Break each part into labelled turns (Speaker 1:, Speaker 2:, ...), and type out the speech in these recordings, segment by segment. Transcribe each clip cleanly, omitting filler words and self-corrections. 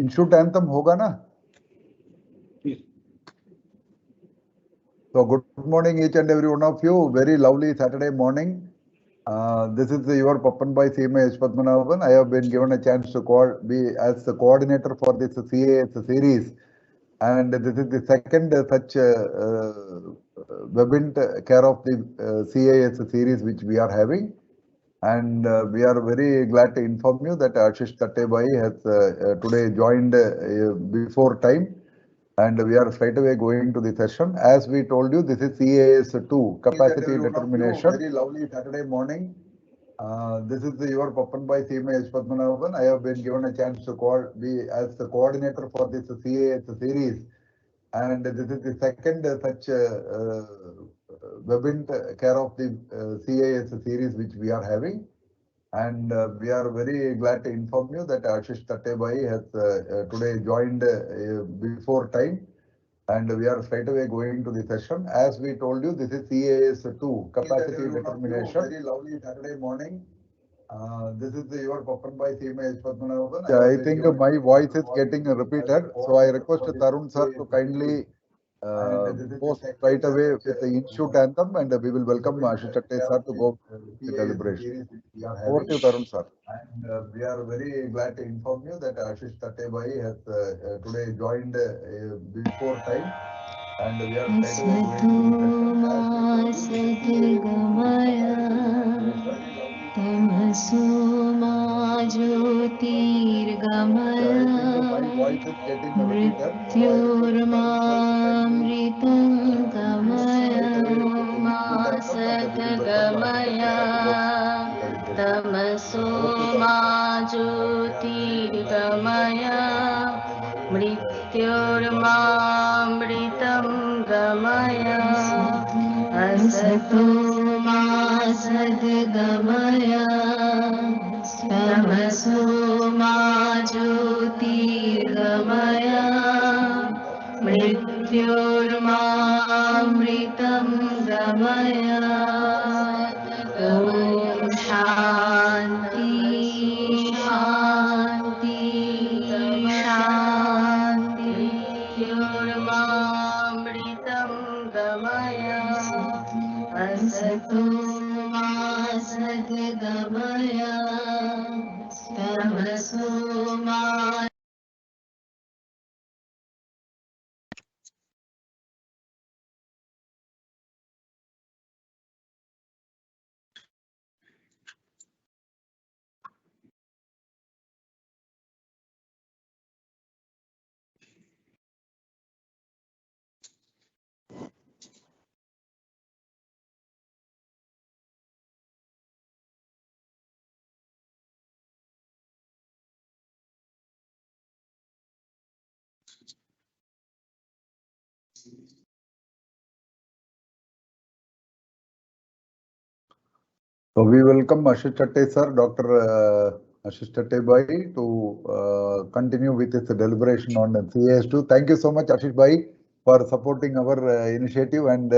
Speaker 1: Institute anthem होगा ना? So good morning each and every one of you. Very lovely Saturday morning. This is your Pappanbhai CMA Padmanabhan. I have been given a chance to be as the coordinator for this CAS series, and this is the second such Webint care of the CAS series which we are having. And we are very glad to inform you that Ashish Tattebai has today joined before time, and we are straight away going to the session. As we told you, this is CAS 2, capacity determination. Very lovely Saturday morning. This is your Pappanbhai CMA Padmanabhan. I have been given a chance to be as the coordinator for this CAS series, and this is the second such Webint care of the CAS series which we are having. And we are very glad to inform you that Ashish Tattebai has today joined before time, and we are straight away going to the session. As we told you, this is CAS 2, capacity determination. Very lovely Saturday morning. This is your Pappanbhai CMA Padmanabhan. I think my voice is getting repeated, so I request Tarun sir to kindly post right away with the institute anthem, and we will welcome Ashish Tattebai sir to go the deliberation. Over to you, Tarun sir. And we are very glad to inform you that Ashish Tattebai has today joined before time, and we are straight away going to the
Speaker 2: तमसो मा ज्योतिर्गमय मृत्योर्मामृतं गमय असतो मा सद्गमय तमसो मा ज्योतिर्गमय मृत्योर्मामृतं गमय ॐ शान्ति शान्ति शान्ति मृत्योर्मामृतं गमय असतो मा सद्गमय तमसो मा
Speaker 1: So we welcome Ashish Tattebai sir, Dr. Ashish Tattebai, to continue with this deliberation on CAS2. Thank you so much, Ashish Bhai, for supporting our initiative and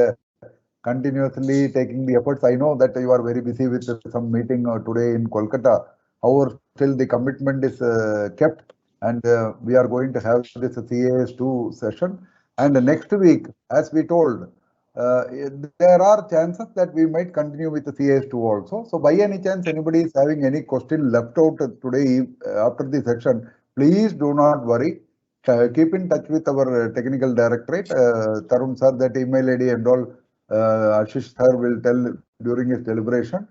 Speaker 1: continuously taking the efforts. I know that you are very busy with some meeting today in Kolkata. However, still the commitment is kept, and we are going to have this CAS2 session. And next week, as we told, there are chances that we might continue with the CAS2 also. So by any chance, anybody is having any question left out today after the session, please do not worry. Keep in touch with our technical directorate, Tarun sir, that email ID and all, Ashish sir will tell during his deliberation,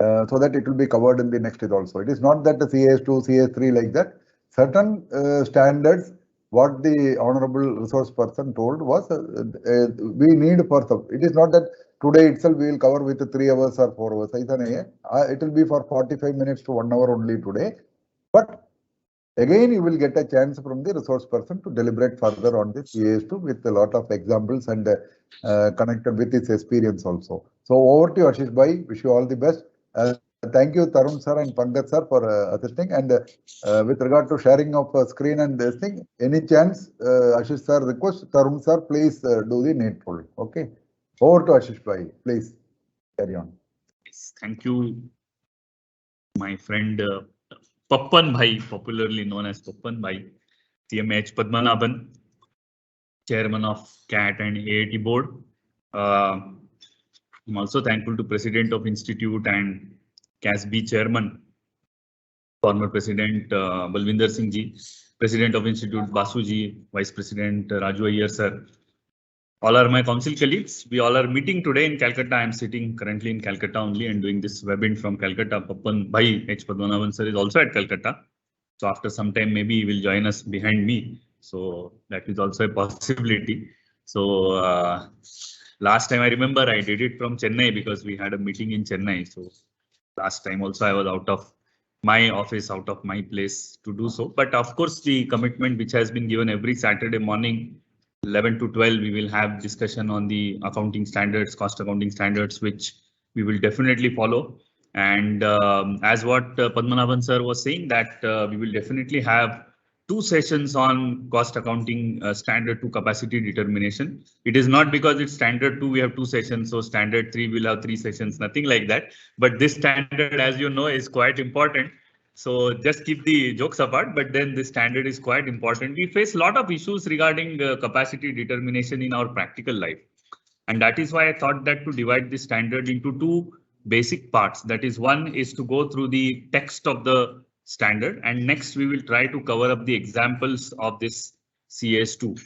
Speaker 1: so that it will be covered in the next is also. It is not that the CAS2, CAS3 like that. Certain standards, what the honorable resource person told was we need for some. It is not that today itself we will cover with 3 hours or 4 hours. It will be for 45 minutes to 1 hour only today. But again, you will get a chance from the resource person to deliberate further on this CAS2 with a lot of examples and connected with his experience also. So over to you, Ashish Bhai. Wish you all the best. Thank you, Tarun sir and Pankaj sir, for assisting. And with regard to sharing of screen and this thing, any chance, Ashish sir, request Tarun sir, please do the needful. Okay. Over to Ashish Bhai. Please carry on.
Speaker 3: Yes, thank you, my friend Pappan Bhai, popularly known as Pappan Bhai. CMH Padmanabhan, Chairman of CAT and AAT Board. I'm also thankful to President of Institute and CAS-B Chairman, former President Balwinder Singh Ji, President of Institute Basu Ji, Vice President Raju Iyer Sir. All are my council colleagues. We all are meeting today in Calcutta. I'm sitting currently in Calcutta only and doing this Webint from Calcutta. Papan Bhai H. Padmanabhan Sir is also at Calcutta. So after some time, maybe he will join us behind me. So that is also a possibility. So last time I remember I did it from Chennai because we had a meeting in Chennai. So last time also I was out of my office, out of my place to do so. But of course, the commitment which has been given every Saturday morning, 11 to 12, we will have discussion on the accounting standards, cost accounting standards, which we will definitely follow. And as what Padmanabhan sir was saying, that we will definitely have 2 sessions on cost accounting standard 2 capacity determination. It is not because it's standard 2 we have 2 sessions, so standard 3 will have 3 sessions, nothing like that. But this standard, as you know, is quite important. So just keep the jokes apart, but then the standard is quite important. We face a lot of issues regarding capacity determination in our practical life. And that is why I thought that to divide the standard into 2 basic parts. That is, one is to go through the text of the standard, and next we will try to cover up the examples of this CAS2.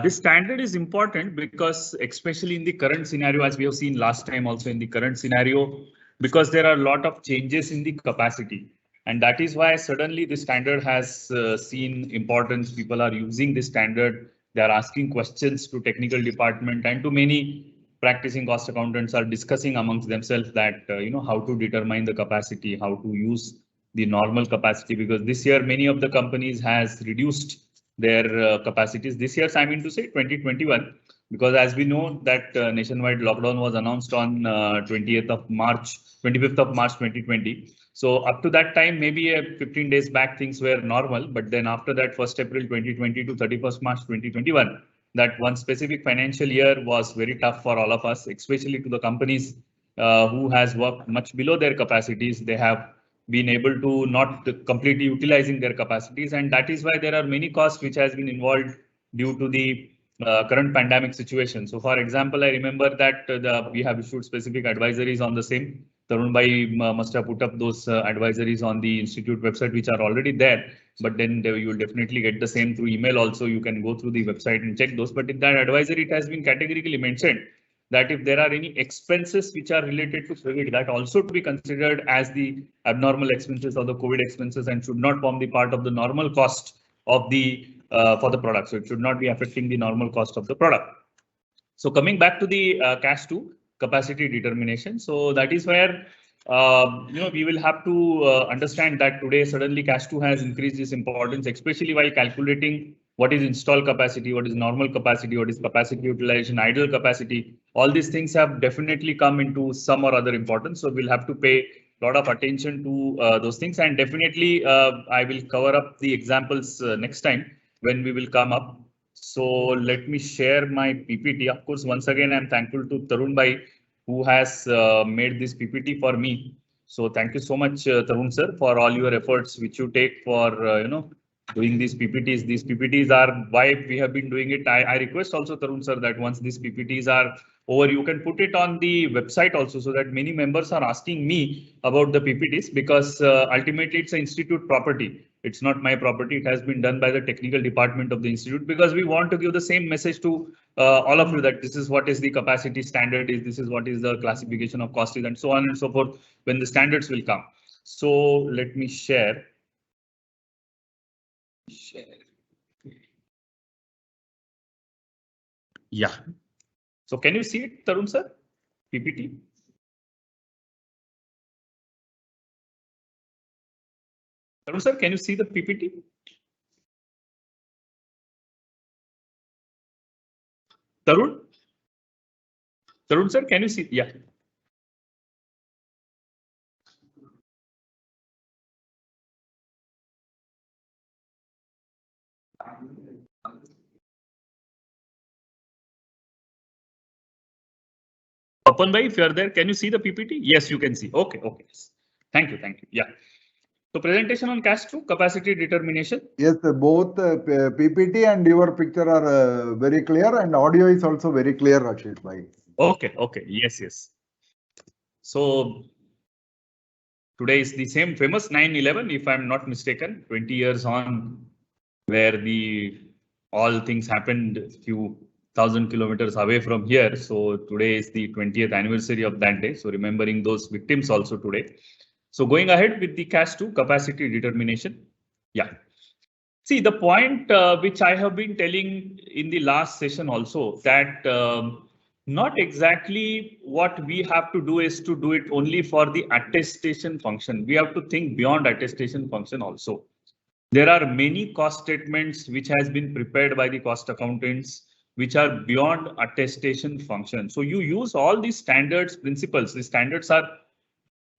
Speaker 3: This standard is important because especially in the current scenario, as we have seen last time also in the current scenario, because there are a lot of changes in the capacity. And that is why suddenly the standard has seen importance. People are using the standard. They are asking questions to technical department, and to many practicing cost accountants are discussing amongst themselves that, how to determine the capacity, how to use the normal capacity, because this year many of the companies has reduced their capacities. This year, I mean to say 2021, because as we know that nationwide lockdown was announced on 25th of March 2020. So up to that time, maybe 15 days back, things were normal. But then after that, 1st April 2020 to 31st March 2021, that one specific financial year was very tough for all of us, especially to the companies who has worked much below their capacities. They have been able to not completely utilizing their capacities. And that is why there are many costs which has been involved due to the current pandemic situation. So for example, I remember that we have issued specific advisories on the same. Tarun Bhai must have put up those advisories on the institute website, which are already there. But then you will definitely get the same through email also. You can go through the website and check those. But in that advisory, it has been categorically mentioned that if there are any expenses which are related to COVID, that also to be considered as the abnormal expenses or the COVID expenses and should not form the part of the normal cost of the for the product. So it should not be affecting the normal cost of the product. So coming back to the CAS2 capacity determination. So that is where we will have to understand that today suddenly CAS2 has increased its importance, especially while calculating what is installed capacity, what is normal capacity, what is capacity utilization, idle capacity. All these things have definitely come into some or other importance. So we'll have to pay a lot of attention to those things, and definitely I will cover up the examples next time when we will come up. So let me share my PPT. Of course, once again, I'm thankful to Tarun Bhai, who has made this PPT for me. So thank you so much, Tarun sir, for all your efforts which you take for doing these PPTs. These PPTs are why we have been doing it. I request also Tarun sir that once these PPTs are over, you can put it on the website also, so that many members are asking me about the PPTs, because ultimately it's an institute property. It's not my property. It has been done by the technical department of the institute, because we want to give the same message to all of you that this is what is the capacity standard is, this is what is the classification of cost is, and so on and so forth when the standards will come. So let me share. Yeah. So can you see it, Tarun sir? PPT. Tarun sir, can you see the PPT? Tarun? Tarun sir, can you see? Yeah. Papan bhai, if you are there, can you see the PPT? Yes, you can see. Okay, okay. Thank you, thank you. Yeah. So presentation on CAS 2, capacity determination.
Speaker 1: Yes, both PPT and your picture are very clear, and audio is also very clear, Ashish bhai.
Speaker 3: Okay, okay, yes, yes. So today is the same famous 9/11, if I'm not mistaken, 20 years on, where all things happened a few thousand kilometers away from here. So today is the 20th anniversary of that day. So remembering those victims also today. So going ahead with the CAS 2, capacity determination. Yeah. See, the point which I have been telling in the last session also, that not exactly what we have to do is to do it only for the attestation function. We have to think beyond attestation function also. There are many cost statements which has been prepared by the cost accountants, which are beyond attestation function. So you use all these standards, principles. The standards are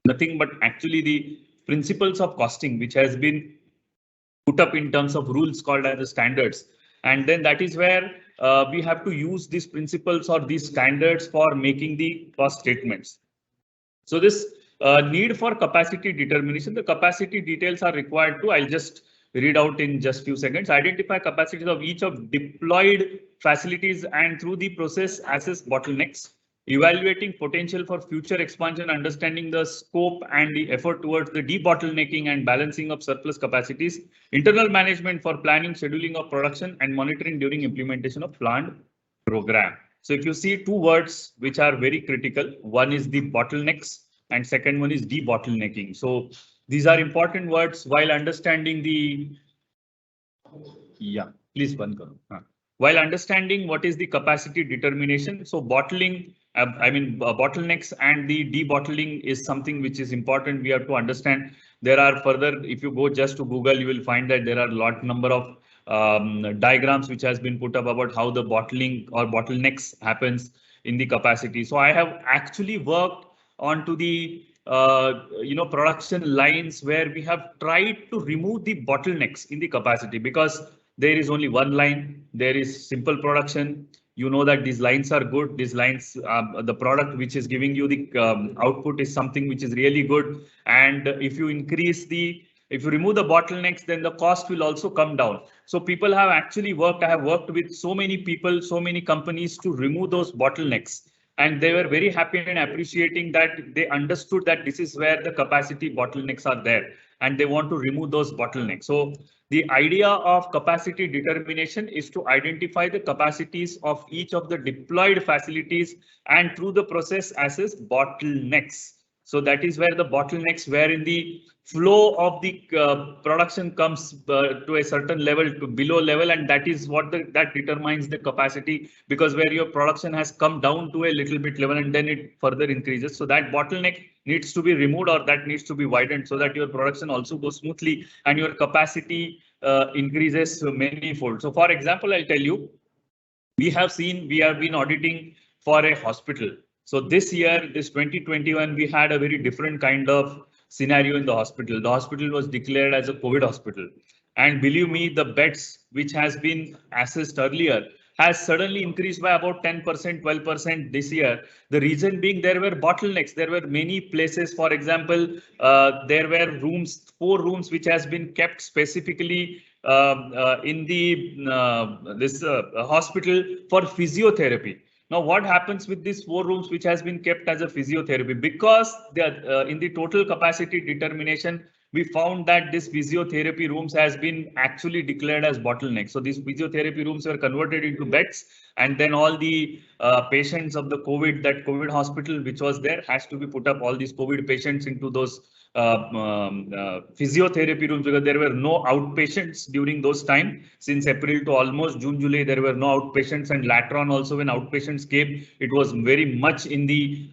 Speaker 3: nothing but actually the principles of costing, which has been put up in terms of rules called as the standards. And then that is where we have to use these principles or these standards for making the cost statements. So this need for capacity determination, the capacity details are required to, I'll just read out in just few seconds. Identify capacities of each of deployed facilities and through the process assess bottlenecks. Evaluating potential for future expansion, understanding the scope and the effort towards the debottlenecking and balancing of surplus capacities. Internal management for planning, scheduling of production and monitoring during implementation of planned program. So if you see two words which are very critical, one is the bottlenecks and second one is debottlenecking. So these are important words while understanding the, yeah, please one go. While understanding what is the capacity determination. So bottlenecks and the debottling is something which is important. We have to understand. There are further, if you go just to Google, you will find that there are a number of diagrams which has been put up about how the bottling or bottlenecks happens in the capacity. So I have actually worked onto the production lines where we have tried to remove the bottlenecks in the capacity, because there is only one line, there is simple production. You know that these lines are good. These lines, the product which is giving you the output is something which is really good. And if you remove the bottlenecks, then the cost will also come down. So people have actually worked. I have worked with so many people, so many companies to remove those bottlenecks. And they were very happy and appreciating that they understood that this is where the capacity bottlenecks are there and they want to remove those bottlenecks. So the idea of capacity determination is to identify the capacities of each of the deployed facilities and through the process assess bottlenecks. So that is where the bottlenecks, wherein the flow of the production comes to a certain level, to below level, and that is what that determines the capacity, because where your production has come down to a little bit level and then it further increases. So that bottleneck needs to be removed or that needs to be widened so that your production also goes smoothly and your capacity increases manyfold. So for example, I'll tell you, we have been auditing for a hospital. So this year, this 2021, we had a very different kind of scenario in the hospital. The hospital was declared as a COVID hospital. And believe me, the beds which has been assessed earlier has suddenly increased by about 10%, 12% this year. The reason being there were bottlenecks. There were many places, for example, there were 4 rooms which has been kept specifically in the this hospital for physiotherapy. Now, what happens with these 4 rooms which has been kept as a physiotherapy? Because they are, in the total capacity determination, we found that this physiotherapy rooms has been actually declared as bottleneck. So these physiotherapy rooms were converted into beds, and then all the patients of the COVID hospital which was there has to be put up, all these COVID patients into those physiotherapy rooms, because there were no outpatients during those time. Since April to almost June, July, there were no outpatients, and later on also when outpatients came, it was very much in the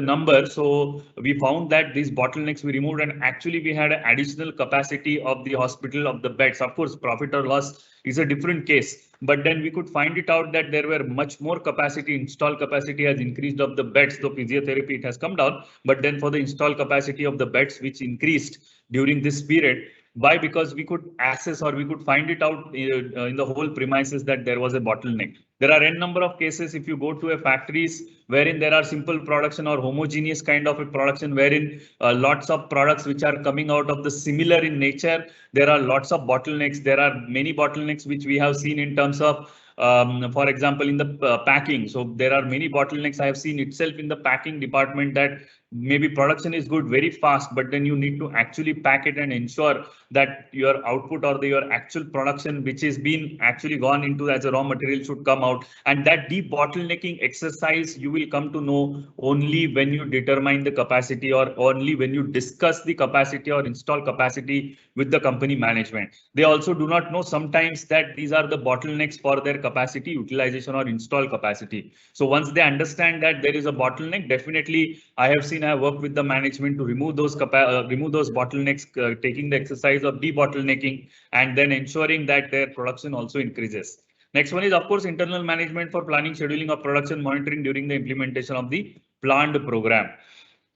Speaker 3: number. So we found that these bottlenecks we removed, and actually we had an additional capacity of the hospital of the beds. Of course, profit or loss is a different case. But then we could find it out that there were much more capacity. Installed capacity has increased of the beds, though physiotherapy it has come down. But then for the installed capacity of the beds which increased during this period, Why? Because we could access or we could find it out in the whole premises that there was a bottleneck. There are n number of cases if you go to a factories wherein there are simple production or homogeneous kind of a production wherein lots of products which are coming out of the similar in nature. There are lots of bottlenecks. There are many bottlenecks which we have seen in terms of for example, in the packing. So there are many bottlenecks I have seen itself in the packing department that maybe production is good very fast, but then you need to actually pack it and ensure that your output or your actual production, which is being actually gone into as a raw material, should come out. And that debottlenecking exercise you will come to know only when you determine the capacity or only when you discuss the capacity or install capacity with the company management. They also do not know sometimes that these are the bottlenecks for their capacity utilization or install capacity. So once they understand that there is a bottleneck, definitely I have worked with the management to remove those bottlenecks, taking the exercise of debottlenecking and then ensuring that their production also increases. Next one is, of course, internal management for planning, scheduling of production, monitoring during the implementation of the planned program.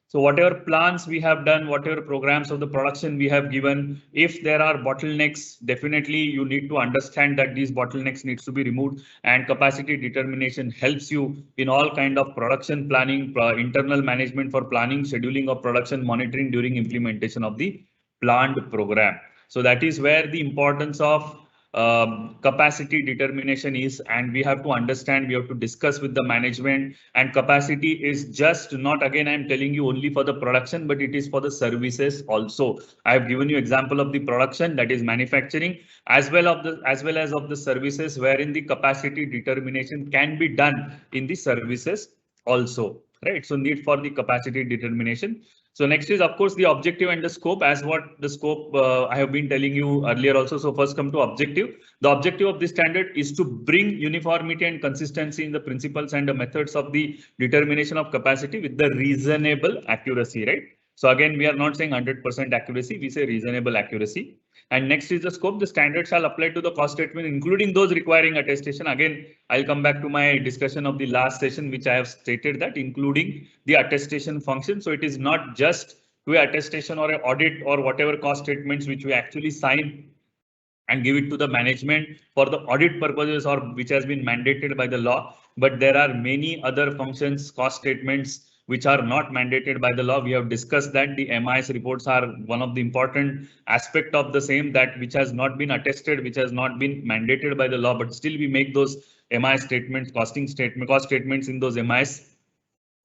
Speaker 3: So whatever plans we have done, whatever programs of the production we have given, if there are bottlenecks, definitely you need to understand that these bottlenecks needs to be removed, and capacity determination helps you in all kind of production planning, internal management for planning, scheduling of production, monitoring during implementation of the planned program. So that is where the importance of capacity determination is, and we have to understand, we have to discuss with the management. And capacity is just not, again, I'm telling you, only for the production, but it is for the services also. I have given you example of the production, that is manufacturing, as well as of the services, wherein the capacity determination can be done in the services also, right? So need for the capacity determination. So next is, of course, the objective and the scope, as what the scope I have been telling you earlier also. So first come to objective. The objective of this standard is to bring uniformity and consistency in the principles and the methods of the determination of capacity with the reasonable accuracy, right? So again, we are not saying 100% accuracy, we say reasonable accuracy. And next is the scope. The standard shall apply to the cost statement, including those requiring attestation. Again, I'll come back to my discussion of the last session, which I have stated that including the attestation function. So it is not just to attestation or an audit or whatever cost statements which we actually sign and give it to the management for the audit purposes or which has been mandated by the law. But there are many other functions, cost statements, which are not mandated by the law. We have discussed that the MIS reports are one of the important aspect of the same, that which has not been attested, which has not been mandated by the law, but still we make those MIS statements, cost statements in those MIS.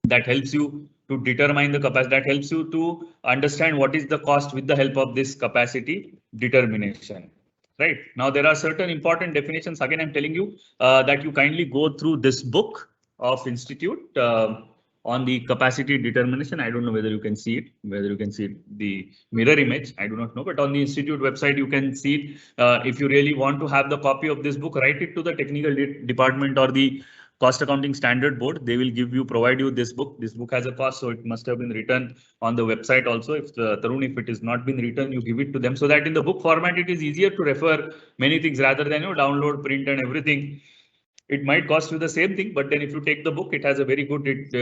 Speaker 3: That helps you to determine the capacity, that helps you to understand what is the cost with the help of this capacity determination. Right now, there are certain important definitions. Again, I'm telling you that you kindly go through this book of Institute on the capacity determination. I don't know whether you can see it, the mirror image. I do not know, but on the Institute website, you can see it. If you really want to have the copy of this book, write it to the technical department or the Cost Accounting Standard Board. They will provide you this book. This book has a cost, so it must have been written on the website also. If Tarun, if it is not been written, you give it to them so that in the book format, it is easier to refer many things rather than download, print and everything. It might cost you the same thing, but then if you take the book, it has a very good, gets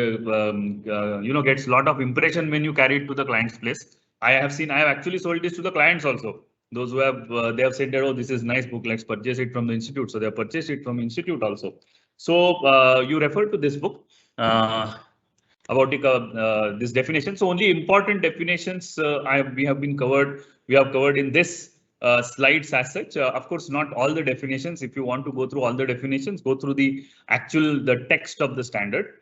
Speaker 3: a lot of impression when you carry it to the client's place. I have actually sold this to the clients also. Those who have, they have said that, oh, this is nice book, let's purchase it from the institute. So they have purchased it from institute also. So you refer to this book about this definition. So only important definitions we have covered in this slides as such. Of course, not all the definitions. If you want to go through all the definitions, go through the text of the standard.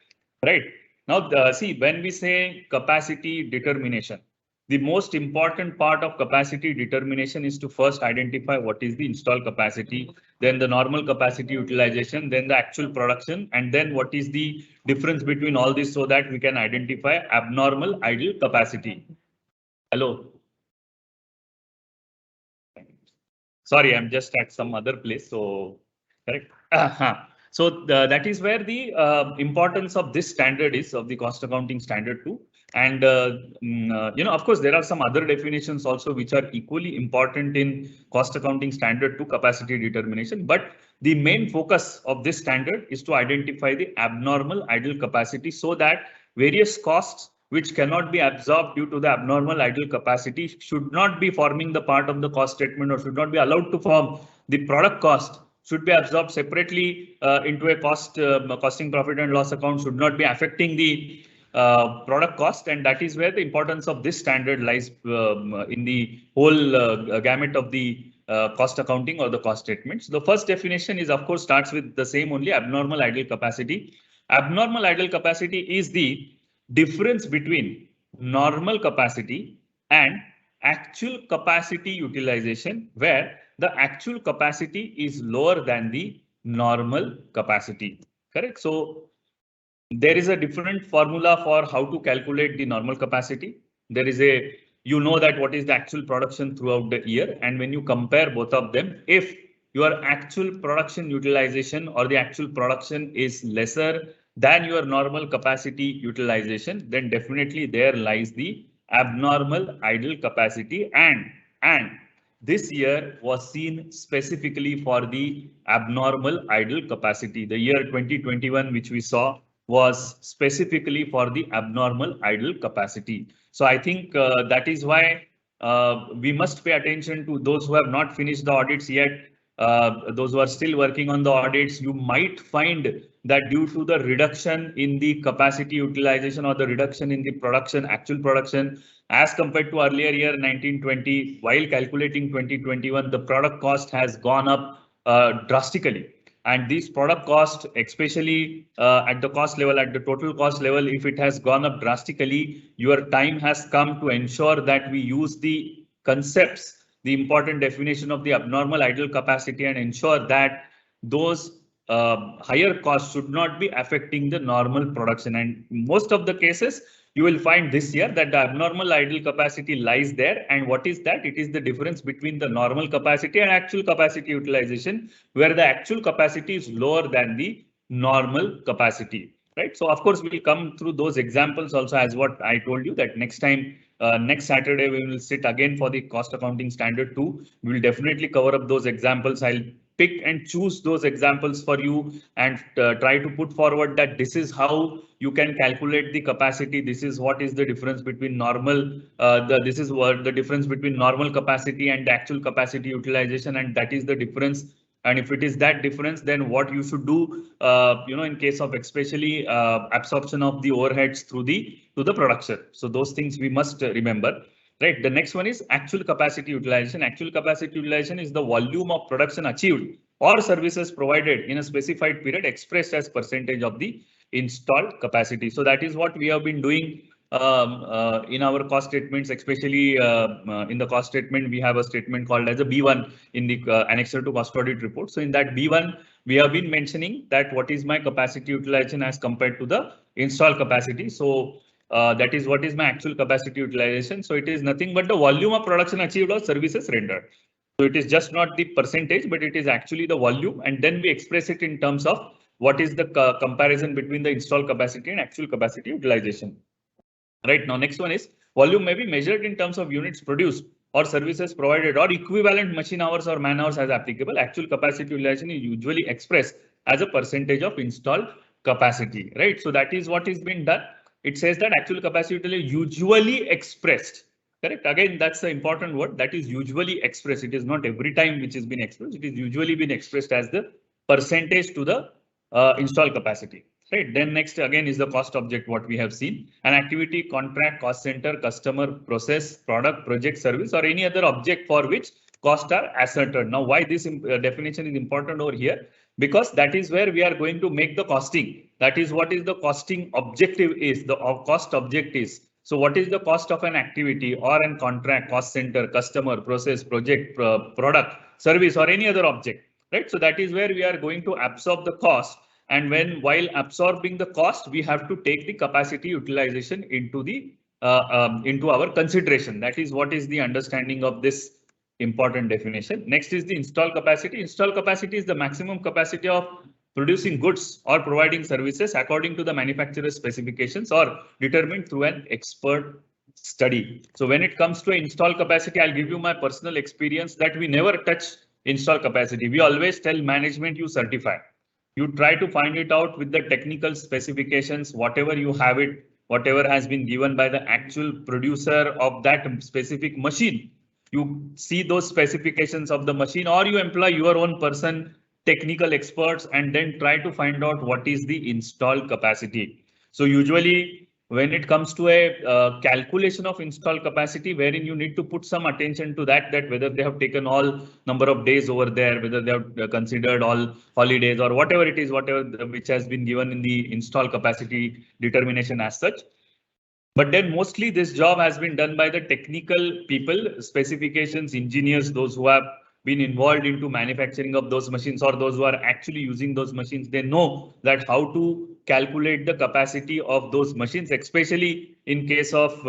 Speaker 3: Right now, see, when we say capacity determination, the most important part of capacity determination is to first identify what is the installed capacity, then the normal capacity utilization, then the actual production, and then what is the difference between all this so that we can identify abnormal idle capacity. Hello. Sorry, I'm just at some other place. So correct. So that is where the importance of this standard is, of the cost accounting standard 2. And of course, there are some other definitions also which are equally important in cost accounting standard 2 capacity determination. But the main focus of this standard is to identify the abnormal idle capacity so that various costs which cannot be absorbed due to the abnormal idle capacity should not be forming the part of the cost statement or should not be allowed to form the product cost, should be absorbed separately into a costing profit and loss account, should not be affecting the product cost, and that is where the importance of this standard lies in the whole gamut of the cost accounting or the cost statements. The first definition is, of course, starts with the same only, abnormal idle capacity. Abnormal idle capacity is the difference between normal capacity and actual capacity utilization, where the actual capacity is lower than the normal capacity. Correct? So there is a different formula for how to calculate the normal capacity. There is you know that what is the actual production throughout the year, and when you compare both of them, if your actual production utilization or the actual production is lesser than your normal capacity utilization, then definitely there lies the abnormal idle capacity, and this year was seen specifically for the abnormal idle capacity. The year 2021, which we saw, was specifically for the abnormal idle capacity. So I think that is why we must pay attention to those who have not finished the audits yet. Those who are still working on the audits, you might find that due to the reduction in the capacity utilization or the reduction in the production, actual production, as compared to earlier year 1920, while calculating 2021, the product cost has gone up drastically. And this product cost, especially at the cost level, at the total cost level, if it has gone up drastically, your time has come to ensure that we use the concepts, the important definition of the abnormal idle capacity, and ensure that those higher costs should not be affecting the normal production. And most of the cases, you will find this year that the abnormal idle capacity lies there. And what is that? It is the difference between the normal capacity and actual capacity utilization, where the actual capacity is lower than the normal capacity, right? So of course, we'll come through those examples also, as what I told you, that next time, next Saturday, we will sit again for the cost accounting standard 2. We will definitely cover up those examples. I'll pick and choose those examples for you and try to put forward that this is how you can calculate the capacity. This is what is the difference between normal. This is what the difference between normal capacity and the actual capacity utilization, and that is the difference. And if it is that difference, then what you should do, in case of especially absorption of the overheads through the production. So those things we must remember. Right. The next one is actual capacity utilization. Actual capacity utilization is the volume of production achieved or services provided in a specified period expressed as percentage of the installed capacity. So that is what we have been doing in our cost statements, especially in the cost statement. We have a statement called as a B1 in the annexure to cost audit report. So in that B1, we have been mentioning that what is my capacity utilization as compared to the installed capacity. So that is what is my actual capacity utilization. So it is nothing but the volume of production achieved or services rendered. So it is just not the percentage, but it is actually the volume. And then we express it in terms of what is the comparison between the installed capacity and actual capacity utilization. Right now, next one is volume may be measured in terms of units produced or services provided or equivalent machine hours or man hours as applicable. Actual capacity utilization is usually expressed as a percentage of installed capacity. Right. So that is what is being done. It says that actual capacity is usually expressed. Correct. Again, that's the important word, that is usually expressed. It is not every time which has been expressed. It is usually been expressed as the percentage to the installed capacity. Right. Then next again is the cost object, what we have seen. An activity, contract, cost center, customer, process, product, project, service, or any other object for which costs are ascertained. Now, why this definition is important over here? Because that is where we are going to make the costing. That is what is the costing objective is, the cost object is. So what is the cost of an activity or an contract, cost center, customer, process, project, product, service, or any other object, right? So that is where we are going to absorb the cost. And while absorbing the cost, we have to take the capacity utilization into our consideration. That is what is the understanding of this important definition. Next is the installed capacity. Installed capacity is the maximum capacity of producing goods or providing services according to the manufacturer's specifications or determined through an expert study. So when it comes to installed capacity, I'll give you my personal experience that we never touch installed capacity. We always tell management, you certify. You try to find it out with the technical specifications, whatever you have it, whatever has been given by the actual producer of that specific machine. You see those specifications of the machine, or you employ your own person, technical experts, and then try to find out what is the install capacity. So usually when it comes to a calculation of install capacity, wherein you need to put some attention to that whether they have taken all number of days over there, whether they have considered all holidays or whatever it is, whatever which has been given in the install capacity determination as such. But then mostly this job has been done by the technical people, specifications, engineers, those who have been involved into manufacturing of those machines, or those who are actually using those machines. They know that how to calculate the capacity of those machines, especially in case of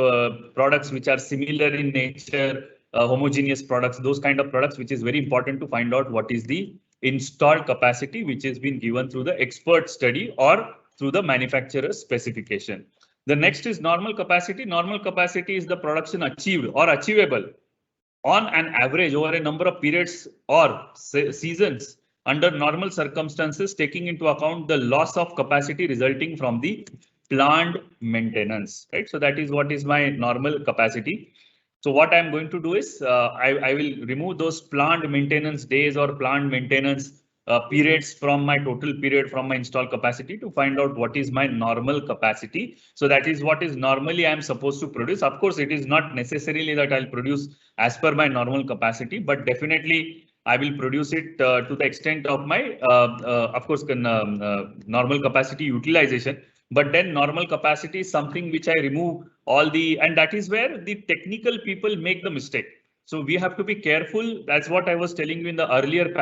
Speaker 3: products which are similar in nature, homogeneous products, those kind of products, which is very important to find out what is the installed capacity which has been given through the expert study or through the manufacturer's specification. The next is normal capacity. Normal capacity is the production achieved or achievable on an average over a number of periods or seasons under normal circumstances, taking into account the loss of capacity resulting from the planned maintenance, right? So that is what is my normal capacity. So what I'm going to do is I will remove those planned maintenance days or planned maintenance periods from my total period from my install capacity to find out what is my normal capacity. So that is what is normally I'm supposed to produce. Of course, it is not necessarily that I'll produce as per my normal capacity, but definitely I will produce it to the extent of my, of course, normal capacity utilization. But then normal capacity is something which I remove all the, and that is where the technical people make the mistake. So we have to be careful. That's what I was telling you in the earlier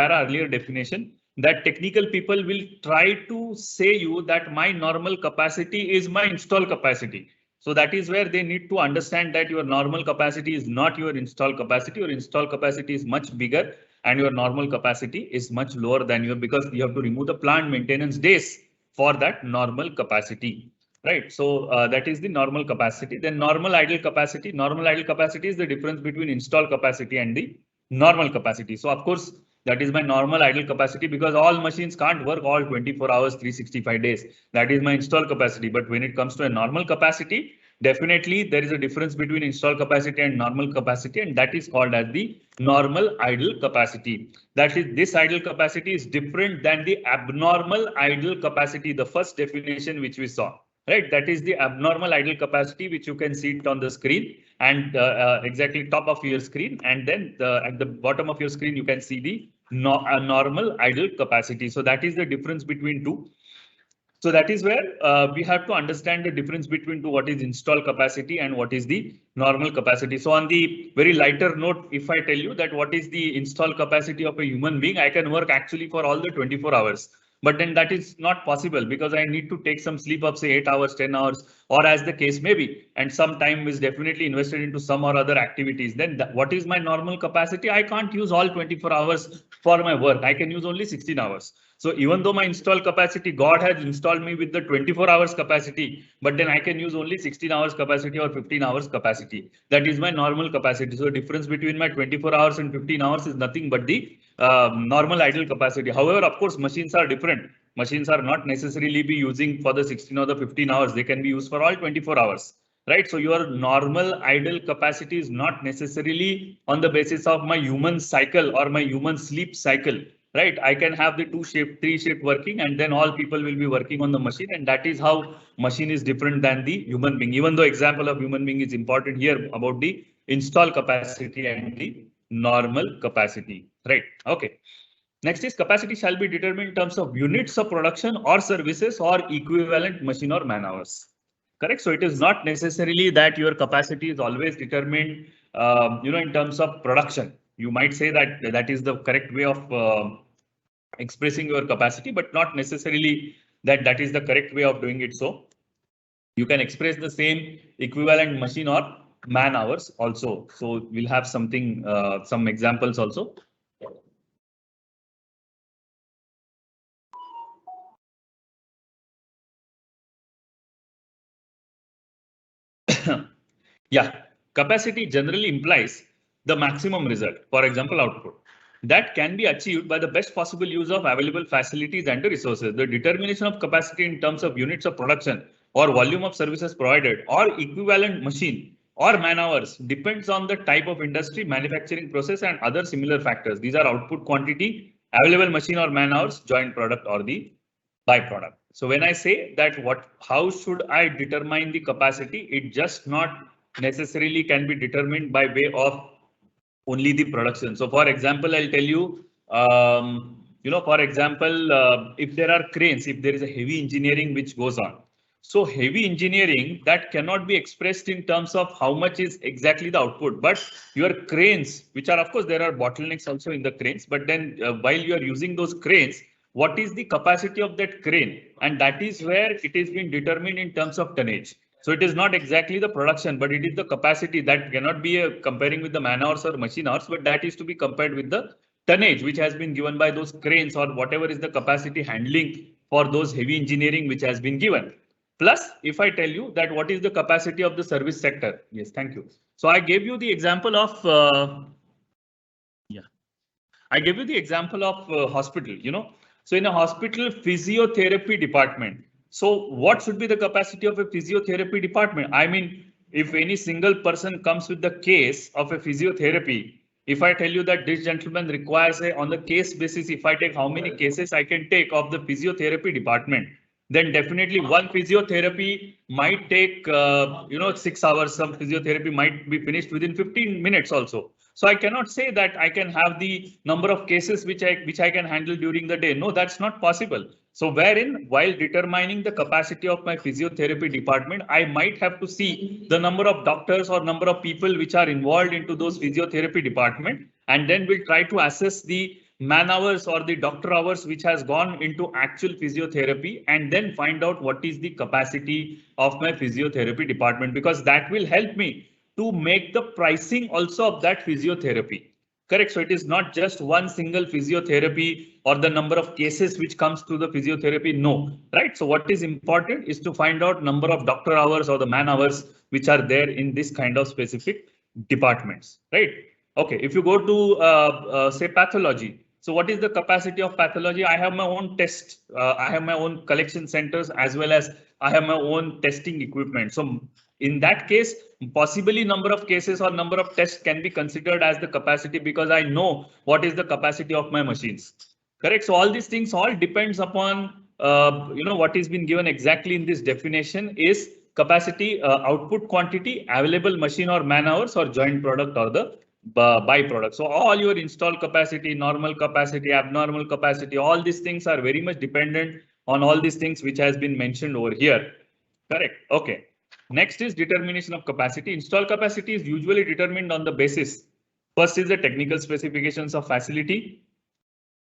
Speaker 3: definition, that technical people will try to say you that my normal capacity is my install capacity. So that is where they need to understand that your normal capacity is not your install capacity. Your install capacity is much bigger and your normal capacity is much lower than your, because you have to remove the plant maintenance days for that normal capacity. Right, so that is the normal capacity. Then normal idle capacity. Normal idle capacity is the difference between install capacity and the normal capacity. So of course, that is my normal idle capacity, because all machines can't work all 24 hours, 365 days. That is my install capacity. But when it comes to a normal capacity, definitely there is a difference between install capacity and normal capacity, and that is called as the normal idle capacity. That is, this idle capacity is different than the abnormal idle capacity, the first definition which we saw. Right, that is the abnormal idle capacity, which you can see it on the screen, and exactly top of your screen, and then at the bottom of your screen you can see the normal idle capacity. So that is the difference between two. So that is where we have to understand the difference between two, what is install capacity and what is the normal capacity. So on the very lighter note, if I tell you that what is the install capacity of a human being, I can work actually for all the 24 hours. But then that is not possible, because I need to take some sleep of say 8 hours, 10 hours, or as the case may be, and some time is definitely invested into some or other activities. Then what is my normal capacity? I can't use all 24 hours for my work. I can use only 16 hours. So even though my install capacity, God has installed me with the 24 hours capacity, but then I can use only 16 hours capacity or 15 hours capacity. That is my normal capacity. So the difference between my 24 hours and 15 hours is nothing but the normal idle capacity. However, of course, machines are different. Machines are not necessarily be using for the 16 or the 15 hours. They can be used for all 24 hours. Right, so your normal idle capacity is not necessarily on the basis of my human cycle or my human sleep cycle. Right, I can have the 2 shift, 3 shift working, and then all people will be working on the machine, and that is how machine is different than the human being. Even though example of human being is important here about the install capacity and the normal capacity. Right, okay. Next is capacity shall be determined in terms of units of production or services or equivalent machine or man hours. Correct. So it is not necessarily that your capacity is always determined, in terms of production. You might say that that is the correct way of expressing your capacity, but not necessarily that that is the correct way of doing it. So you can express the same equivalent machine or man hours also. So we'll have something, some examples also. Yeah, capacity generally implies the maximum result, for example, output, that can be achieved by the best possible use of available facilities and the resources. The determination of capacity in terms of units of production or volume of services provided or equivalent machine or man hours depends on the type of industry, manufacturing process and other similar factors. These are output quantity, available machine or man hours, joint product or the byproduct. So when I say that how should I determine the capacity, it just not necessarily can be determined by way of only the production. So for example, I'll tell you, for example, if there are cranes, if there is a heavy engineering which goes on. So heavy engineering that cannot be expressed in terms of how much is exactly the output, but your cranes, which are of course there are bottlenecks also in the cranes, but then while you are using those cranes, what is the capacity of that crane? And that is where it is being determined in terms of tonnage. So it is not exactly the production, but it is the capacity that cannot be comparing with the man hours or machine hours, but that is to be compared with the tonnage which has been given by those cranes or whatever is the capacity handling for those heavy engineering which has been given. Plus, if I tell you that what is the capacity of the service sector? Yes, thank you. So I gave you the example of hospital, So in a hospital physiotherapy department, so what should be the capacity of a physiotherapy department? I mean, if any single person comes with the case of a physiotherapy, if I tell you that this gentleman requires on the case basis, if I take how many cases I can take of the physiotherapy department, then definitely one physiotherapy might take, 6 hours. Some physiotherapy might be finished within 15 minutes also. So I cannot say that I can have the number of cases which I can handle during the day. No, that's not possible. So wherein while determining the capacity of my physiotherapy department, I might have to see the number of doctors or number of people which are involved into those physiotherapy department, and then we'll try to assess the man hours or the doctor hours which has gone into actual physiotherapy, and then find out what is the capacity of my physiotherapy department, because that will help me to make the pricing also of that physiotherapy. Correct. So it is not just one single physiotherapy or the number of cases which comes through the physiotherapy. No, right. So what is important is to find out number of doctor hours or the man hours which are there in this kind of specific departments, right? Okay. If you go to say pathology. So what is the capacity of pathology? I have my own test. I have my own collection centers as well as I have my own testing equipment. So in that case, possibly number of cases or number of tests can be considered as the capacity, because I know what is the capacity of my machines. Correct. So all these things all depends upon what is been given exactly in this definition is capacity, output quantity, available machine or man hours, or joint product or the byproduct. So all your installed capacity, normal capacity, abnormal capacity, all these things are very much dependent on all these things which has been mentioned over here. Correct. Okay. Next is determination of capacity. Installed capacity is usually determined on the basis. First is the technical specifications of facility,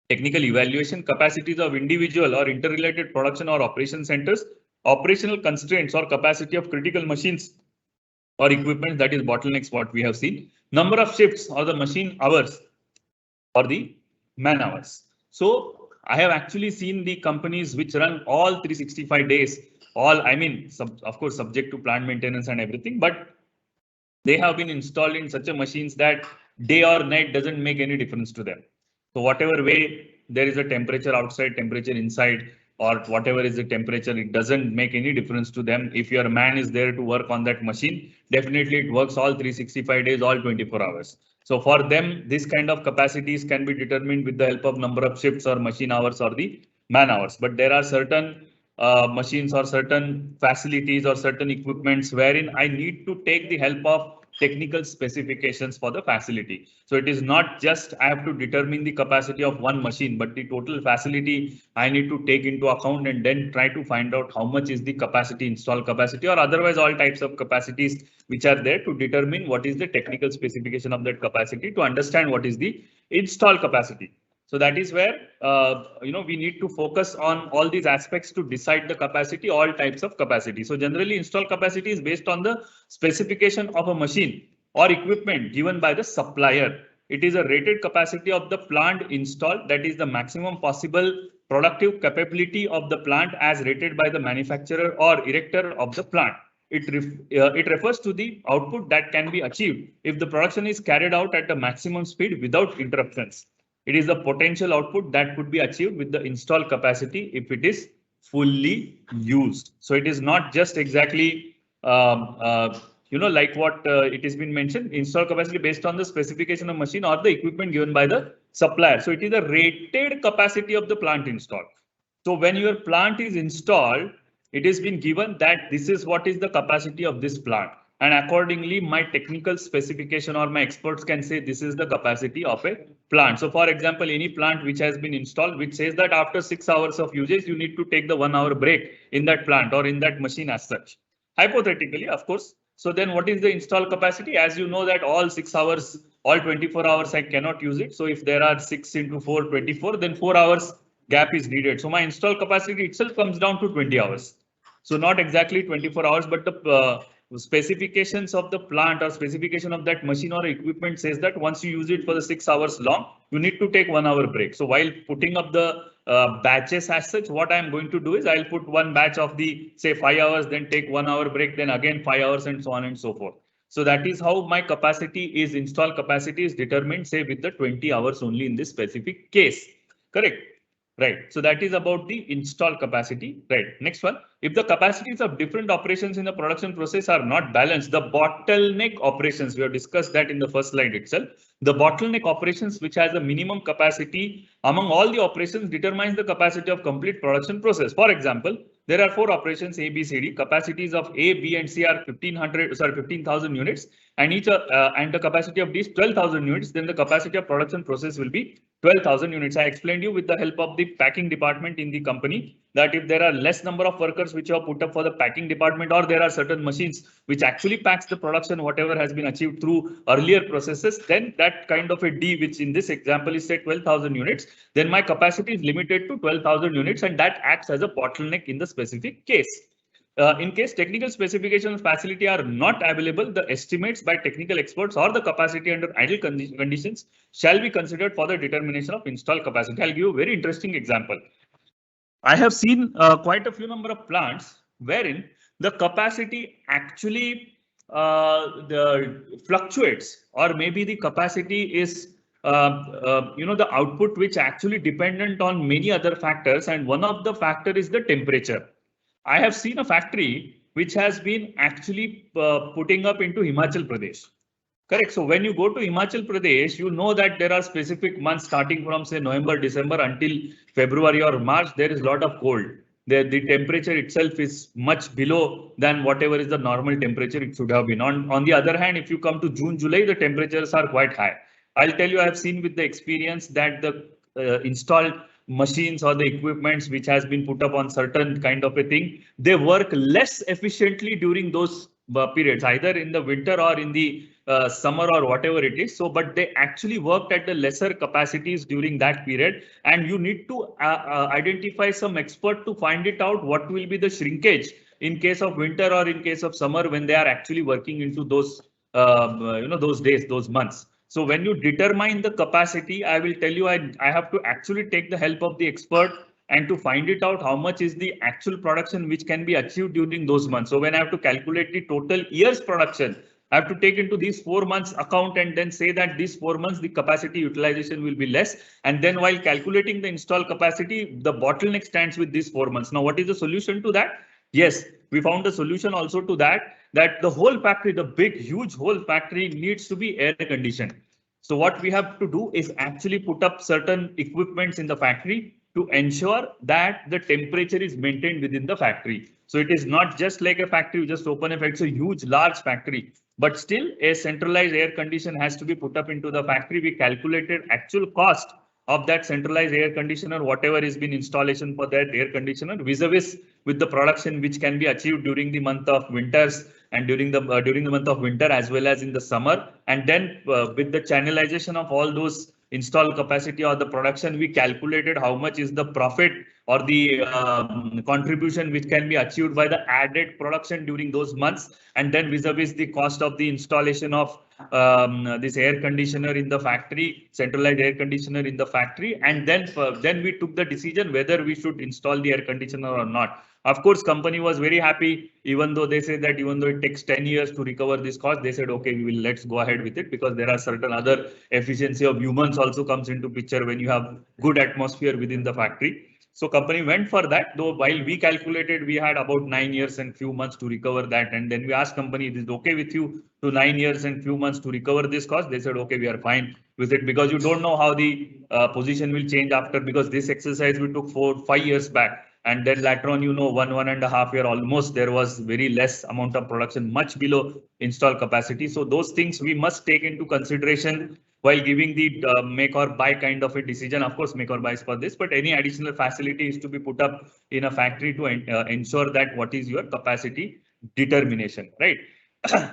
Speaker 3: technical evaluation, capacities of individual or interrelated production or operation centers, operational constraints or capacity of critical machines or equipment, that is bottlenecks what we have seen, number of shifts or the machine hours or the man hours. So I have actually seen the companies which run all 365 days, of course, subject to plant maintenance and everything, but they have been installed in such a machines that day or night doesn't make any difference to them. So whatever way there is a temperature outside, temperature inside, or whatever is the temperature, it doesn't make any difference to them. If your man is there to work on that machine, definitely it works all 365 days, all 24 hours. So for them, this kind of capacities can be determined with the help of number of shifts or machine hours or the man hours. But there are certain machines or certain facilities or certain equipments wherein I need to take the help of technical specifications for the facility. So it is not just I have to determine the capacity of one machine, but the total facility I need to take into account and then try to find out how much is the capacity, installed capacity, or otherwise all types of capacities which are there to determine what is the technical specification of that capacity to understand what is the installed capacity. So that is where we need to focus on all these aspects to decide the capacity, all types of capacity. So generally installed capacity is based on the specification of a machine or equipment given by the supplier. It is a rated capacity of the plant installed, that is the maximum possible productive capability of the plant as rated by the manufacturer or erector of the plant. It refers to the output that can be achieved if the production is carried out at the maximum speed without interruptions. It is the potential output that could be achieved with the installed capacity if it is fully used. So it is not just exactly like what it has been mentioned, install capacity based on the specification of machine or the equipment given by the supplier. So it is the rated capacity of the plant installed. So when your plant is installed, it has been given that this is what is the capacity of this plant. And accordingly, my technical specification or my experts can say this is the capacity of a plant. So for example, any plant which has been installed, which says that after 6 hours of usage, you need to take the 1 hour break in that plant or in that machine as such. Hypothetically, of course. So then what is the install capacity? As you know that all 6 hours, all 24 hours, I cannot use it. So if there are 6 into 4, 24, then 4 hours gap is needed. So my install capacity itself comes down to 20 hours. So not exactly 24 hours, but the specifications of the plant or specification of that machine or equipment says that once you use it for the 6 hours long, you need to take 1 hour break. So while putting up the batches as such, what I'm going to do is I'll put one batch of the say 5 hours, then take 1 hour break, then again 5 hours and so on and so forth. So that is how my capacity is, install capacity is determined, say with the 20 hours only in this specific case. Correct. Right. So that is about the install capacity. Right. Next one. If the capacities of different operations in the production process are not balanced, the bottleneck operations, we have discussed that in the first slide itself. The bottleneck operations, which has a minimum capacity among all the operations, determines the capacity of complete production process. For example, there are 4 operations A, B, C, D. Capacities of A, B, and C are 15,000 units, and each and the capacity of D is 12,000 units. Then the capacity of production process will be 12,000 units. I explained you with the help of the packing department in the company that if there are less number of workers which are put up for the packing department, or there are certain machines which actually packs the production, whatever has been achieved through earlier processes, then that kind of a D, which in this example is say 12,000 units, then my capacity is limited to 12,000 units, and that acts as a bottleneck in the specific case. In case technical specifications facility are not available, the estimates by technical experts or the capacity under idle conditions shall be considered for the determination of install capacity. I'll give you a very interesting example. I have seen quite a few number of plants wherein the capacity actually fluctuates, or maybe the capacity is the output which actually dependent on many other factors, and one of the factor is the temperature. I have seen a factory which has been actually putting up into Himachal Pradesh. Correct. So when you go to Himachal Pradesh, you know that there are specific months starting from say November, December until February or March. There is a lot of cold. The temperature itself is much below than whatever is the normal temperature it should have been. On the other hand, if you come to June, July, the temperatures are quite high. I'll tell you, I have seen with the experience that the installed machines or the equipments which has been put up on certain kind of a thing, they work less efficiently during those periods, either in the winter or in the summer or whatever it is. So, but they actually worked at the lesser capacities during that period, and you need to identify some expert to find it out what will be the shrinkage in case of winter or in case of summer when they are actually working into those those days, those months. So when you determine the capacity, I will tell you, I have to actually take the help of the expert and to find it out how much is the actual production which can be achieved during those months. So when I have to calculate the total year's production, I have to take into these 4 months account and then say that these 4 months the capacity utilization will be less. And then while calculating the install capacity, the bottleneck stands with these 4 months. Now, what is the solution to that? Yes, we found a solution also to that the whole factory, the big, huge whole factory needs to be air conditioned. So what we have to do is actually put up certain equipments in the factory to ensure that the temperature is maintained within the factory. So it is not just like a factory, you just open a factory, it's a huge, large factory, but still a centralized air condition has to be put up into the factory. We calculated actual cost of that centralized air conditioner, whatever is been installation for that air conditioner vis-a-vis with the production which can be achieved during the month of winters and during the month of winter as well as in the summer. And then with the channelization of all those installed capacity or the production, we calculated how much is the profit or the contribution which can be achieved by the added production during those months, and then vis-a-vis the cost of the installation of this air conditioner in the factory, centralized air conditioner in the factory, and then we took the decision whether we should install the air conditioner or not. Of course, company was very happy, even though they say that even though it takes 10 years to recover this cost, they said, okay, let's go ahead with it, because there are certain other efficiency of humans also comes into picture when you have good atmosphere within the factory. So company went for that, though while we calculated, we had about 9 years and few months to recover that. And then we asked company, is it okay with you to 9 years and few months to recover this cost? They said, okay, we are fine with it, because you don't know how the position will change after, because this exercise we took 4-5 years back. And then later on, 1.5 year almost, there was very less amount of production, much below installed capacity. So those things we must take into consideration while giving the make or buy kind of a decision. Of course, make or buy is for this, but any additional facility is to be put up in a factory to ensure that what is your capacity determination, right?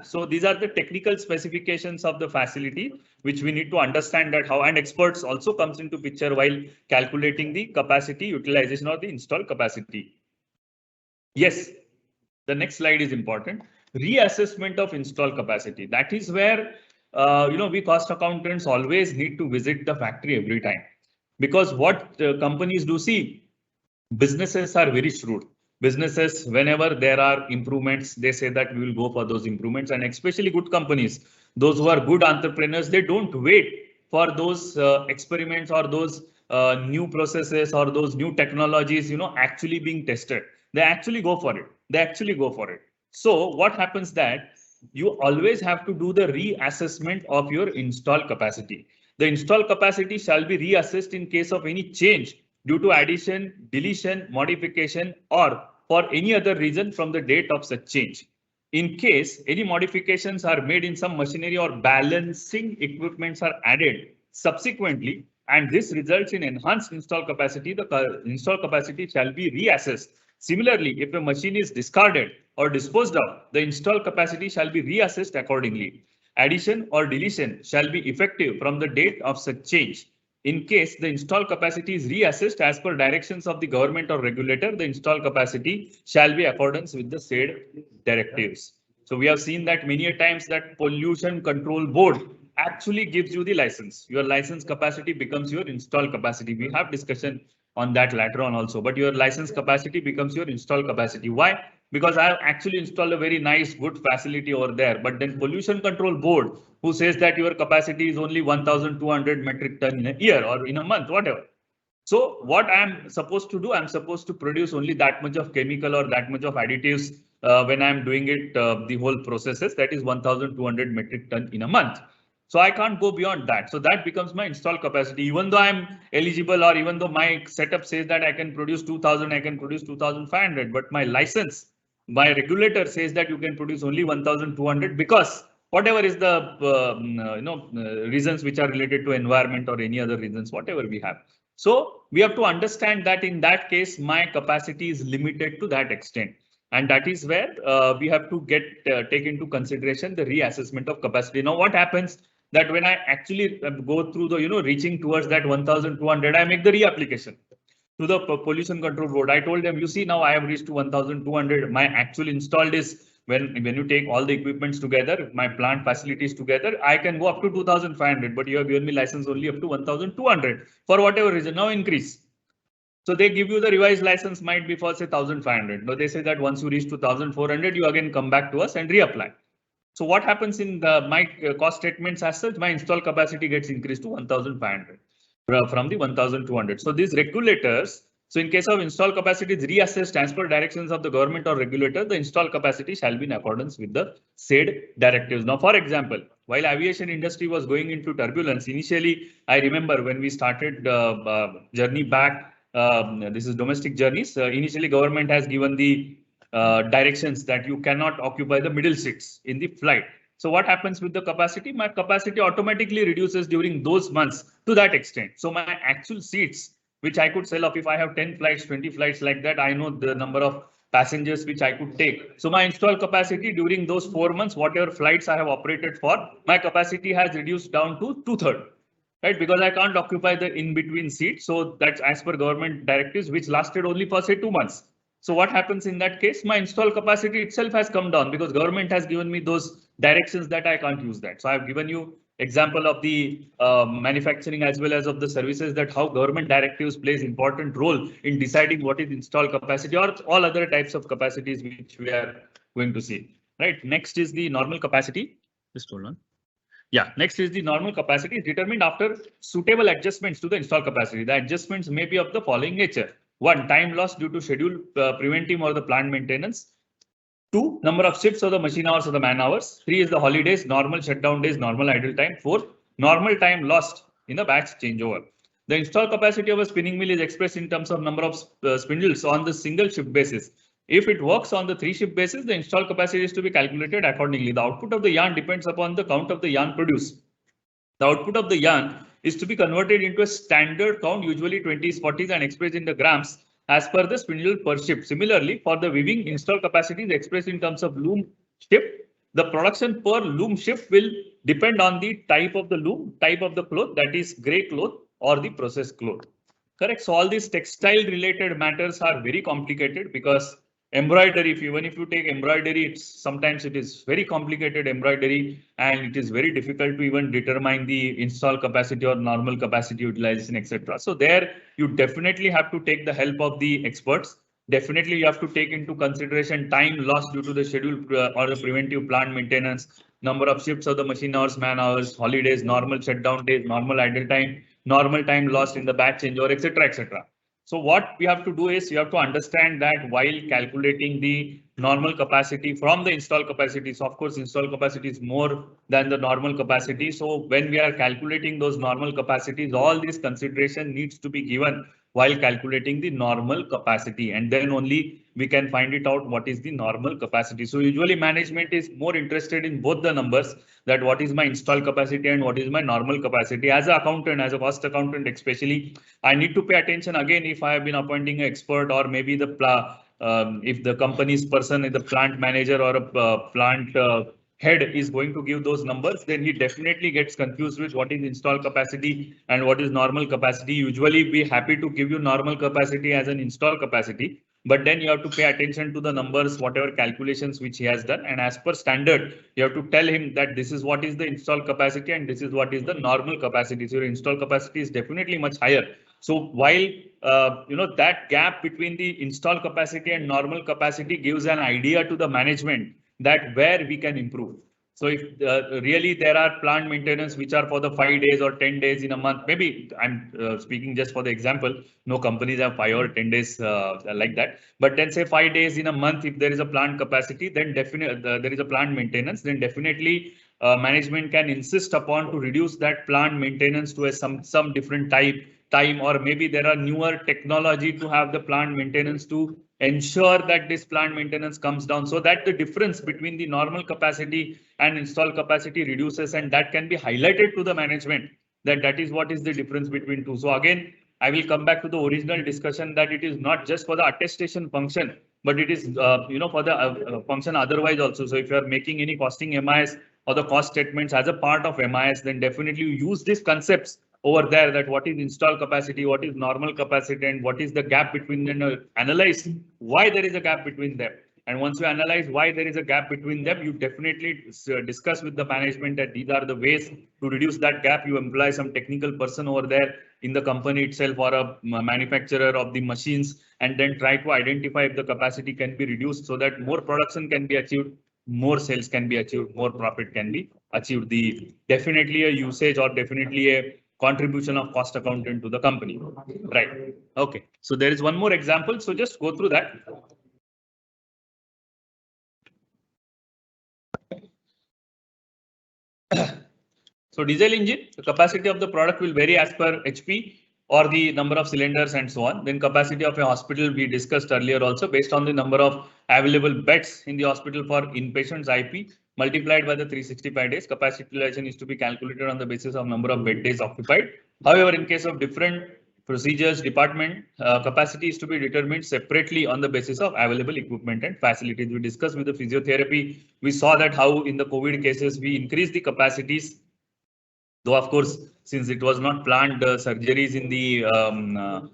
Speaker 3: So these are the technical specifications of the facility, which we need to understand that how, and experts also comes into picture while calculating the capacity utilization or the installed capacity. Yes, the next slide is important. Reassessment of installed capacity. That is where we cost accountants always need to visit the factory every time, because what companies do see, businesses are very shrewd. Businesses, whenever there are improvements, they say that we will go for those improvements, and especially good companies, those who are good entrepreneurs, they don't wait for those experiments or those new processes or those new technologies, actually being tested. They actually go for it. So what happens that you always have to do the reassessment of your installed capacity. The installed capacity shall be reassessed in case of any change due to addition, deletion, modification, or for any other reason from the date of such change. In case any modifications are made in some machinery or balancing equipments are added subsequently, and this results in enhanced installed capacity, the installed capacity shall be reassessed. Similarly, if a machine is discarded or disposed of, the installed capacity shall be reassessed accordingly. Addition or deletion shall be effective from the date of such change. In case the installed capacity is reassessed as per directions of the government or regulator, the installed capacity shall be accordance with the said directives. So we have seen that many a times that Pollution Control Board actually gives you the license. Your license capacity becomes your installed capacity. We have discussion on that later on also, but your license capacity becomes your installed capacity. Why? Because I have actually installed a very nice, good facility over there, but then Pollution Control Board, who says that your capacity is only 1,200 metric ton in a year or in a month, whatever. So what I'm supposed to do, I'm supposed to produce only that much of chemical or that much of additives when I'm doing it, the whole processes, that is 1,200 metric ton in a month. So I can't go beyond that. So that becomes my installed capacity. Even though I'm eligible, or even though my setup says that I can produce 2,000, I can produce 2,500, but my license, my regulator says that you can produce only 1,200, because whatever is the reasons which are related to environment or any other reasons, whatever we have. So we have to understand that in that case, my capacity is limited to that extent. And that is where we have to take into consideration the reassessment of capacity. Now, what happens that when I actually go through the, reaching towards that 1,200, I make the reapplication to the Pollution Control Board. I told them, you see, now I have reached to 1,200. My actual installed is, when you take all the equipments together, my plant facilities together, I can go up to 2,500, but you have given me license only up to 1,200 for whatever reason. Now increase. So they give you the revised license might be for say 1,500. Now they say that once you reach to 1,400, you again come back to us and reapply. So what happens in my cost statements as such, my installed capacity gets increased to 1,500 from the 1,200. So these regulators, so in case of installed capacity is reassessed as per directions of the government or regulator, the installed capacity shall be in accordance with the said directives. Now, for example, while aviation industry was going into turbulence, initially, I remember when we started journey back, this is domestic journeys. Initially, government has given the directions that you cannot occupy the middle seats in the flight. So what happens with the capacity? My capacity automatically reduces during those months to that extent. So my actual seats, which I could sell off if I have 10 flights, 20 flights like that, I know the number of passengers which I could take. So my installed capacity during those 4 months, whatever flights I have operated for, my capacity has reduced down to 2/3. Right, because I can't occupy the in-between seat. So that's as per government directives, which lasted only for say 2 months. So what happens in that case? My installed capacity itself has come down because government has given me those directions that I can't use that. So I've given you example of the manufacturing as well as of the services, that how government directives plays important role in deciding what is installed capacity or all other types of capacities which we are going to see. Right. Next is the normal capacity. Just hold on. Yeah, next is the normal capacity determined after suitable adjustments to the installed capacity. The adjustments may be of the following nature. 1. Time lost due to schedule preventive or the plant maintenance. 2. Number of shifts or the machine hours or the man hours. 3 is the holidays, normal shutdown days, normal idle time. 4. Normal time lost in the batch changeover. The installed capacity of a spinning mill is expressed in terms of number of spindles on the single shift basis. If it works on the 3 shift basis, the installed capacity is to be calculated accordingly. The output of the yarn depends upon the count of the yarn produced. The output of the yarn is to be converted into a standard count, usually 20s, 40s, and expressed in the grams as per the spindle per shift. Similarly, for the weaving, installed capacity is expressed in terms of loom shift. The production per loom shift will depend on the type of the loom, type of the cloth, that is gray cloth or the processed cloth. Correct. So all these textile related matters are very complicated because embroidery, even if you take embroidery, sometimes it is very complicated embroidery, and it is very difficult to even determine the install capacity or normal capacity utilization, etc. So there you definitely have to take the help of the experts. Definitely you have to take into consideration time lost due to the schedule or the preventive plant maintenance, number of shifts of the machine hours, man hours, holidays, normal shutdown days, normal idle time, normal time lost in the batch changeover, etc., etc. So what we have to do is you have to understand that while calculating the normal capacity from the install capacity, so of course install capacity is more than the normal capacity. So when we are calculating those normal capacities, all these consideration needs to be given while calculating the normal capacity, and then only we can find it out what is the normal capacity. So usually management is more interested in both the numbers, that what is my install capacity and what is my normal capacity. As an accountant, as a cost accountant especially, I need to pay attention again if I have been appointing an expert, or maybe the if the company's person is the plant manager or a plant head is going to give those numbers, then he definitely gets confused with what is install capacity and what is normal capacity. Usually be happy to give you normal capacity as an install capacity, but then you have to pay attention to the numbers, whatever calculations which he has done, and as per standard, you have to tell him that this is what is the install capacity and this is what is the normal capacity. So your install capacity is definitely much higher. So while that gap between the install capacity and normal capacity gives an idea to the management that where we can improve. So if really there are plant maintenance which are for the 5 days or 10 days in a month, maybe I'm speaking just for the example, no companies have 5 or 10 days like that, but then say 5 days in a month, if there is a plant capacity, then definitely there is a plant maintenance, then definitely management can insist upon to reduce that plant maintenance to some different time, or maybe there are newer technology to have the plant maintenance to ensure that this plant maintenance comes down, so that the difference between the normal capacity and installed capacity reduces, and that can be highlighted to the management that is what is the difference between two. So again, I will come back to the original discussion that it is not just for the attestation function, but it is for the function otherwise also. So if you are making any costing MIS or the cost statements as a part of MIS, then definitely you use these concepts over there, that what is install capacity, what is normal capacity, and what is the gap between them. Analyze why there is a gap between them. And once you analyze why there is a gap between them, you definitely discuss with the management that these are the ways to reduce that gap. You employ some technical person over there in the company itself or a manufacturer of the machines, and then try to identify if the capacity can be reduced so that more production can be achieved, more sales can be achieved, more profit can be achieved. The definitely a usage or definitely a contribution of cost accountant to the company, right? Okay, so there is one more example, so just go through that. So diesel engine, the capacity of the product will vary as per HP or the number of cylinders and so on. Then capacity of a hospital we discussed earlier also, based on the number of available beds in the hospital for inpatients IP multiplied by the 365 days. Capacity utilization is to be calculated on the basis of number of bed days occupied. However, in case of different procedures department, capacity is to be determined separately on the basis of available equipment and facilities. We discussed with the physiotherapy, we saw that how in the COVID cases we increased the capacities. Though of course, since it was not planned surgeries in the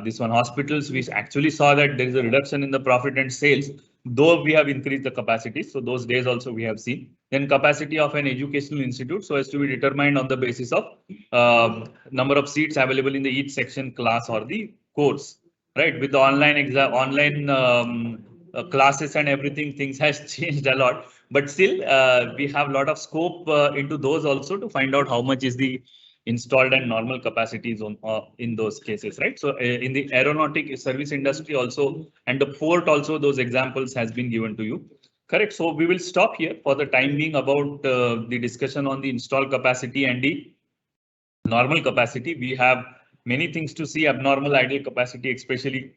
Speaker 3: this one hospitals, we actually saw that there is a reduction in the profit and sales, though we have increased the capacity. So those days also we have seen. Then capacity of an educational institute, so as to be determined on the basis of number of seats available in the each section, class or the course, right? With the online exam, online classes and everything, things has changed a lot. But still, we have a lot of scope into those also to find out how much is the installed and normal capacities on in those cases, right? So in the aeronautic service industry also, and the port also, those examples has been given to you. Correct. So we will stop here for the time being about the discussion on the installed capacity and the normal capacity. We have many things to see: abnormal idle capacity, especially,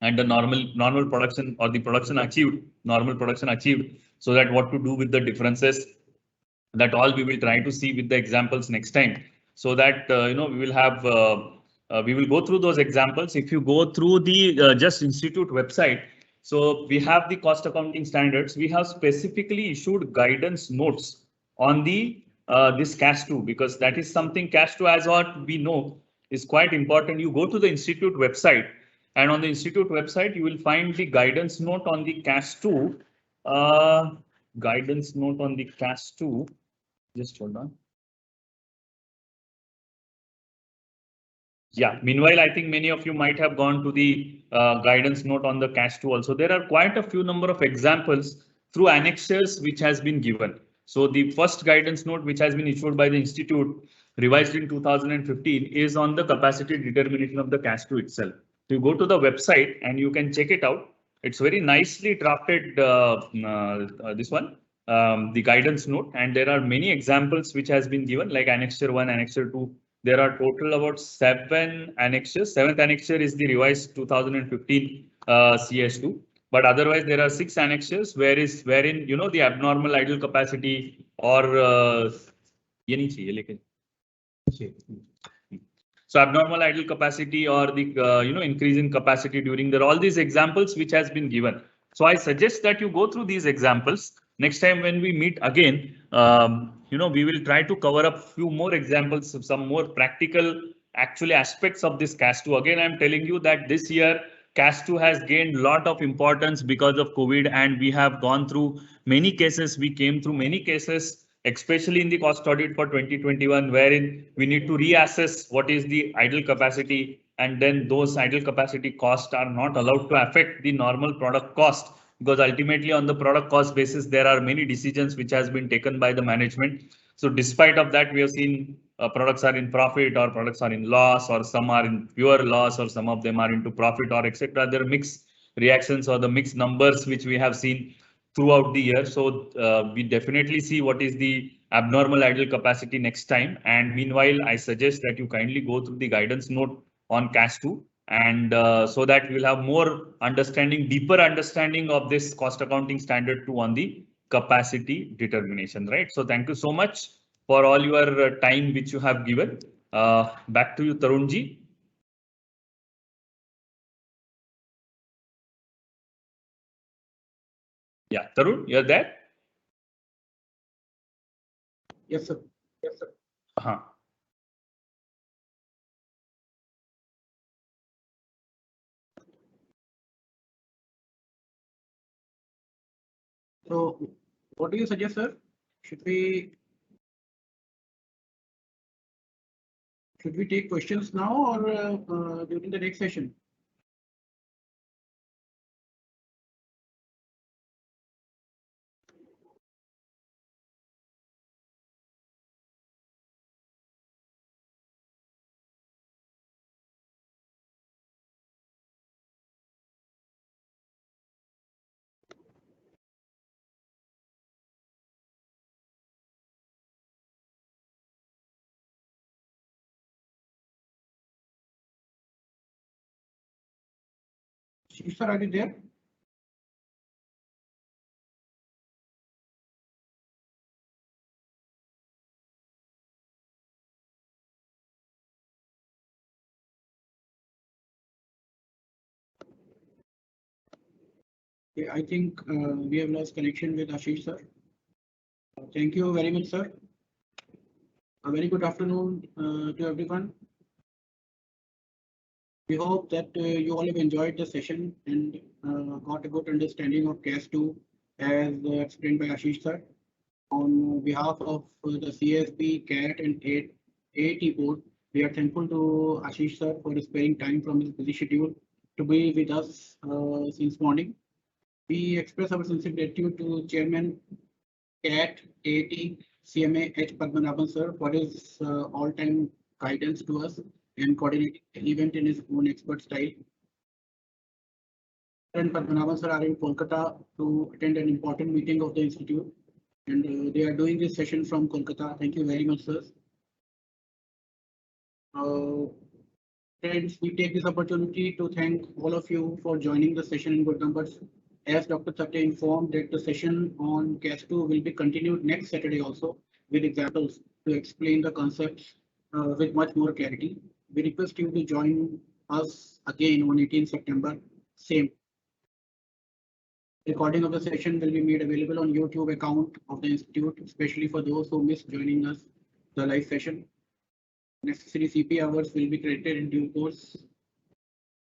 Speaker 3: and the normal production or the production achieved, normal production achieved. So that what to do with the differences, that all we will try to see with the examples next time. So that we will have we will go through those examples. If you go through the just institute website, so we have the cost accounting standards. We have specifically issued guidance notes on the this CAS 2, because that is something CAS 2, as what we know, is quite important. You go to the institute website, and on the institute website you will find the guidance note on the CAS 2. Guidance note on the CAS 2. Just hold on. Yeah, meanwhile, I think many of you might have gone to the guidance note on the CAS 2 also. There are quite a few number of examples through annexures which has been given. So the first guidance note which has been issued by the institute, revised in 2015, is on the capacity determination of the CAS 2 itself. So you go to the website and you can check it out. It's very nicely drafted, this one, the guidance note, and there are many examples which has been given, like annexure 1, annexure 2. There are total about 7 annexures. 7th annexure is the revised 2015 CS2. But otherwise, there are 6 annexures wherein the abnormal idle capacity or so abnormal idle capacity or the increase in capacity during all these examples which has been given. So I suggest that you go through these examples. Next time when we meet again, we will try to cover up few more examples of some more practical actually aspects of this CAS 2. Again, I'm telling you that this year CAS 2 has gained a lot of importance because of COVID, and we have gone through many cases. We came through many cases, especially in the cost audit for 2021, wherein we need to reassess what is the idle capacity, and then those idle capacity costs are not allowed to affect the normal product cost, because ultimately on the product cost basis, there are many decisions which has been taken by the management. So despite of that, we have seen products are in profit or products are in loss, or some are in pure loss, or some of them are into profit, or etc. There are mixed reactions or the mixed numbers which we have seen throughout the year. So we definitely see what is the abnormal idle capacity next time. And meanwhile, I suggest that you kindly go through the guidance note on CAS 2, and so that we'll have more understanding, deeper understanding of this cost accounting standard 2 on the capacity determination, right? So thank you so much for all your time which you have given. Back to you, Tarunji. Yeah, Tarun, you're there?
Speaker 4: Yes, sir. Yes, sir. So what do you suggest, sir? Should we take questions now or during the next session? Sir, are you there? Yeah, I think we have lost connection with Ashish, sir. Thank you very much, sir. A very good afternoon to everyone. We hope that you all have enjoyed the session and got a good understanding of CAS 2 as explained by Ashish, sir. On behalf of the CSB, CAT and AAT board, we are thankful to Ashish, sir, for sparing time from his busy schedule to be with us since morning. We express our sincere gratitude to Chairman CAT, AAT, CMA H. Padmanabhan sir for his all-time guidance to us and coordinating the event in his own expert style. And Padmanabhan sir are in Kolkata to attend an important meeting of the institute, and they are doing this session from Kolkata. Thank you very much, sir. Friends, we take this opportunity to thank all of you for joining the session in good numbers. As Dr. Satya informed that the session on CAS2 will be continued next Saturday also with examples to explain the concepts with much more clarity. We request you to join us again on 18 September, same. Recording of the session will be made available on YouTube account of the institute, especially for those who missed joining us the live session. Necessary CP hours will be credited in due course.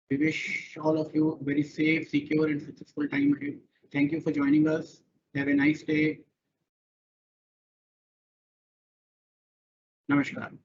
Speaker 4: We wish all of you a very safe, secure, and successful time ahead. Thank you for joining us. Have a nice day. Namaskar.